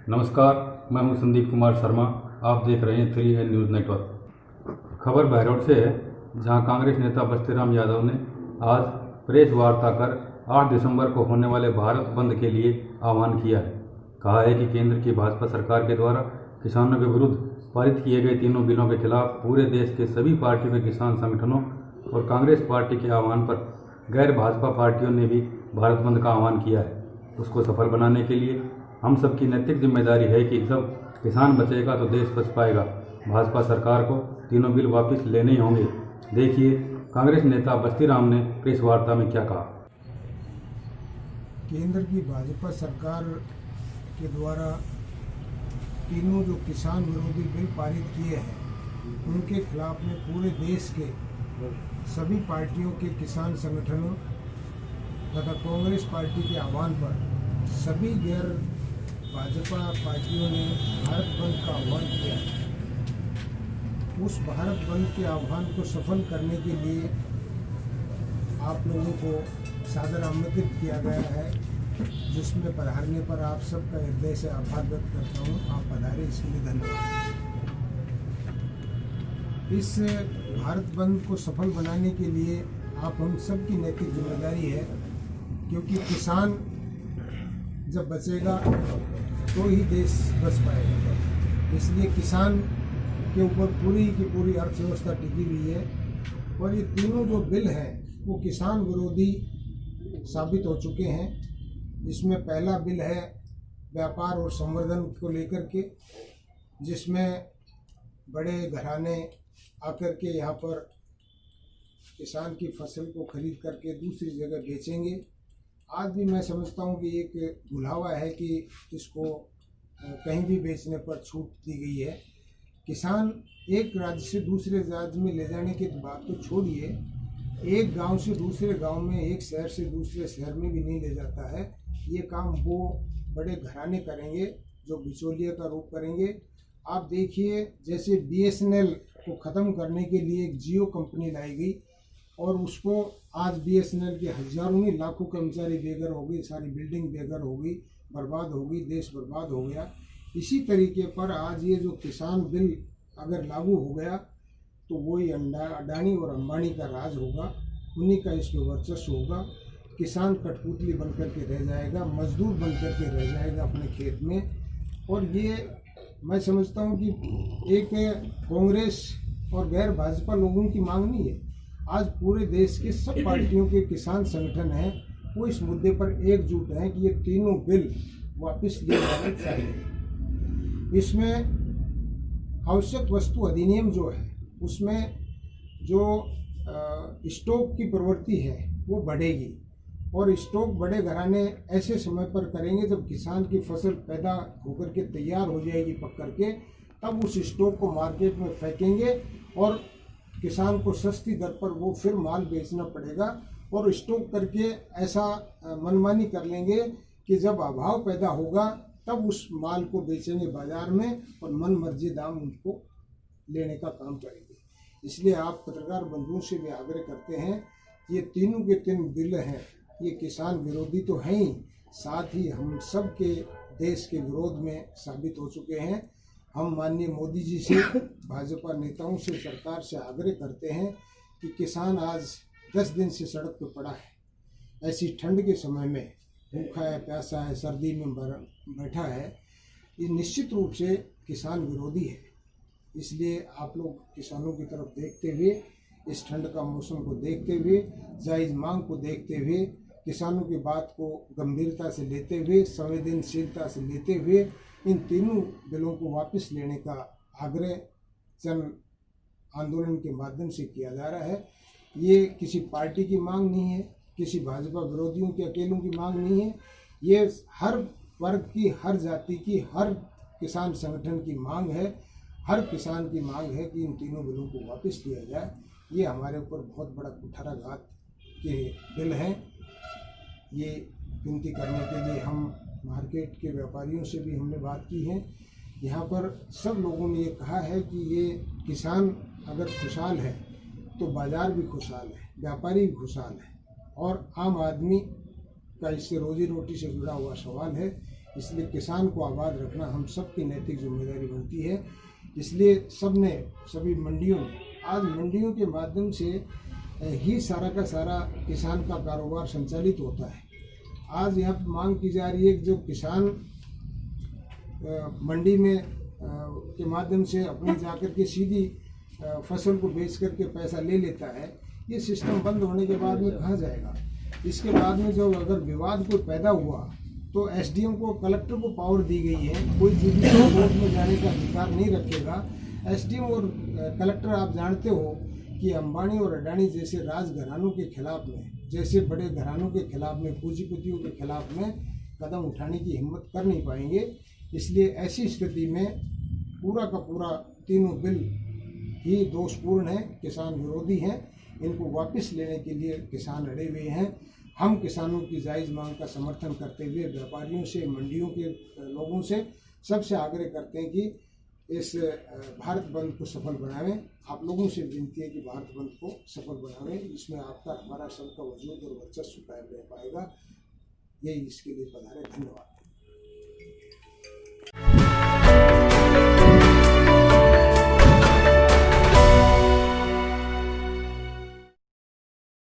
नमस्कार, मैं हूं संदीप कुमार शर्मा। आप देख रहे हैं 3N न्यूज़ नेटवर्क। खबर बहरौल से है, जहां कांग्रेस नेता बस्तीराम यादव ने आज प्रेस वार्ता कर 8 दिसंबर को होने वाले भारत बंद के लिए आह्वान किया है। कहा है कि केंद्र की भाजपा सरकार के द्वारा किसानों के विरुद्ध पारित किए गए तीनों बिलों के खिलाफ पूरे देश के सभी पार्टियों के किसान संगठनों और कांग्रेस पार्टी के आह्वान पर गैर भाजपा पार्टियों ने भी भारत बंद का आह्वान किया है। उसको सफल बनाने के लिए हम सबकी नैतिक जिम्मेदारी है कि जब किसान बचेगा तो देश बच पाएगा। भाजपा सरकार को तीनों बिल वापस लेने ही होंगे। देखिए कांग्रेस नेता बस्तीराम ने प्रेस वार्ता में क्या कहा। केंद्र की भाजपा सरकार के द्वारा तीनों जो किसान विरोधी बिल पारित किए हैं, उनके खिलाफ में पूरे देश के सभी पार्टियों के किसान संगठनों तथा कांग्रेस पार्टी के आह्वान पर सभी गैर भाजपा पार्टियों ने भारत बंद का आह्वान किया है। उस भारत बंद के आह्वान को सफल करने के लिए आप लोगों को सादर आमंत्रित किया गया है, जिसमें पधारने पर आप सबका हृदय से आभार व्यक्त करता हूँ। आप पधारे, इसके लिए धन्यवाद। इस भारत बंद को सफल बनाने के लिए आप हम सबकी नैतिक जिम्मेदारी है, क्योंकि किसान जब बचेगा तो ही देश बच पाएगा। इसलिए किसान के ऊपर पूरी की पूरी अर्थव्यवस्था टिकी हुई है और ये तीनों जो बिल हैं वो किसान विरोधी साबित हो चुके हैं। इसमें पहला बिल है व्यापार और संवर्धन को लेकर के, जिसमें बड़े घराने आकर के यहाँ पर किसान की फसल को खरीद करके दूसरी जगह बेचेंगे। आज भी मैं समझता हूँ कि एक भुलावा है कि इसको कहीं भी बेचने पर छूट दी गई है। किसान एक राज्य से दूसरे राज्य में ले जाने की बात तो छोड़िए, एक गांव से दूसरे गांव में, एक शहर से दूसरे शहर में भी नहीं ले जाता है। ये काम वो बड़े घराने करेंगे जो बिचौलिए का रूप करेंगे। आप देखिए, जैसे BSNL को ख़त्म करने के लिए एक जियो कंपनी लाई गई और उसको आज BSNL के हजारों नहीं लाखों कर्मचारी बेघर हो गए, सारी बिल्डिंग बेघर हो गई, बर्बाद हो गई, देश बर्बाद हो गया। इसी तरीके पर आज ये जो किसान बिल अगर लागू हो गया तो वही अडानी और अंबानी का राज होगा, उन्हीं का इस पर वर्चस्व होगा। किसान कठपुतली बन करके रह जाएगा, मजदूर बन करके रह जाएगा अपने खेत में। और ये मैं समझता हूँ कि एक कांग्रेस और गैर भाजपा लोगों की मांग नहीं है। आज पूरे देश के सब पार्टियों के किसान संगठन हैं, वो इस मुद्दे पर एकजुट हैं कि ये तीनों बिल वापस लिए जाने चाहिए। इसमें आवश्यक वस्तु अधिनियम जो है, उसमें जो स्टॉक की प्रवृत्ति है वो बढ़ेगी और स्टॉक बड़े घराने ऐसे समय पर करेंगे जब किसान की फसल पैदा होकर के तैयार हो जाएगी पक करके, तब उस स्टॉक को मार्केट में फेंकेंगे और किसान को सस्ती दर पर वो फिर माल बेचना पड़ेगा। और स्टॉक करके ऐसा मनमानी कर लेंगे कि जब अभाव पैदा होगा तब उस माल को बेचेंगे बाजार में और मन मर्जी दाम उनको लेने का काम करेंगे। इसलिए आप पत्रकार बंधुओं से भी आग्रह करते हैं, ये तीनों के तीन बिल हैं, ये किसान विरोधी तो हैं ही, साथ ही हम सब के देश के विरोध में साबित हो चुके हैं। हम माननीय मोदी जी से, भाजपा नेताओं से, सरकार से आग्रह करते हैं कि किसान आज 10 दिन से सड़क पर पड़ा है, ऐसी ठंड के समय में भूखा है, प्यासा है, सर्दी में बैठा है, ये निश्चित रूप से किसान विरोधी है। इसलिए आप लोग किसानों की तरफ देखते हुए, इस ठंड का मौसम को देखते हुए, जायज़ मांग को देखते हुए, किसानों की बात को गंभीरता से लेते हुए, संवेदनशीलता से लेते हुए इन तीनों बिलों को वापस लेने का आग्रह जन आंदोलन के माध्यम से किया जा रहा है। ये किसी पार्टी की मांग नहीं है, किसी भाजपा विरोधियों के अकेलों की मांग नहीं है, ये हर वर्ग की, हर जाति की, हर किसान संगठन की मांग है। हर किसान की मांग है कि इन तीनों बिलों को वापस लिया जाए। ये हमारे ऊपर बहुत बड़ा कुठाराघात के बिल हैं। ये विनती करने के लिए हम मार्केट के व्यापारियों से भी हमने बात की है। यहाँ पर सब लोगों ने ये कहा है कि ये किसान अगर खुशहाल है तो बाज़ार भी खुशहाल है, व्यापारी भी खुशहाल है और आम आदमी का इससे रोजी रोटी से जुड़ा हुआ सवाल है। इसलिए किसान को आबाद रखना हम सबकी नैतिक जिम्मेदारी बनती है। इसलिए सबने, सभी मंडियों ने, आज मंडियों के माध्यम से ही सारा का सारा किसान का कारोबार संचालित होता है। आज यहाँ पर मांग की जा रही है कि जो किसान मंडी में के माध्यम से अपनी जाकर के सीधी फसल को बेच करके पैसा ले लेता है, ये सिस्टम बंद होने के बाद में कहाँ जाएगा। इसके बाद में जो अगर विवाद कोई पैदा हुआ तो एसडीएम को, कलेक्टर को पावर दी गई है, कोई जुडिशल कोर्ट में जाने का अधिकार नहीं रखेगा। एसडीएम और कलेक्टर, आप जानते हो कि अंबानी और अडानी जैसे राजघरानों के खिलाफ में, जैसे बड़े घरानों के खिलाफ में, पूंजीपतियों के खिलाफ में कदम उठाने की हिम्मत कर नहीं पाएंगे। इसलिए ऐसी स्थिति में पूरा का पूरा तीनों बिल ही दोषपूर्ण है, किसान विरोधी हैं। इनको वापस लेने के लिए किसान अड़े हुए हैं। हम किसानों की जायज़ मांग का समर्थन करते हुए व्यापारियों से, मंडियों के लोगों से, सबसे आग्रह करते हैं कि इस भारत बंद को सफल बनावें। आप लोगों से विनती है कि भारत बंद को सफल बनावें, इसमें आपका, हमारा सबका वजूद और वर्चस्व कायम रह पाएगा। यही इसके लिए पधारे। धन्यवाद।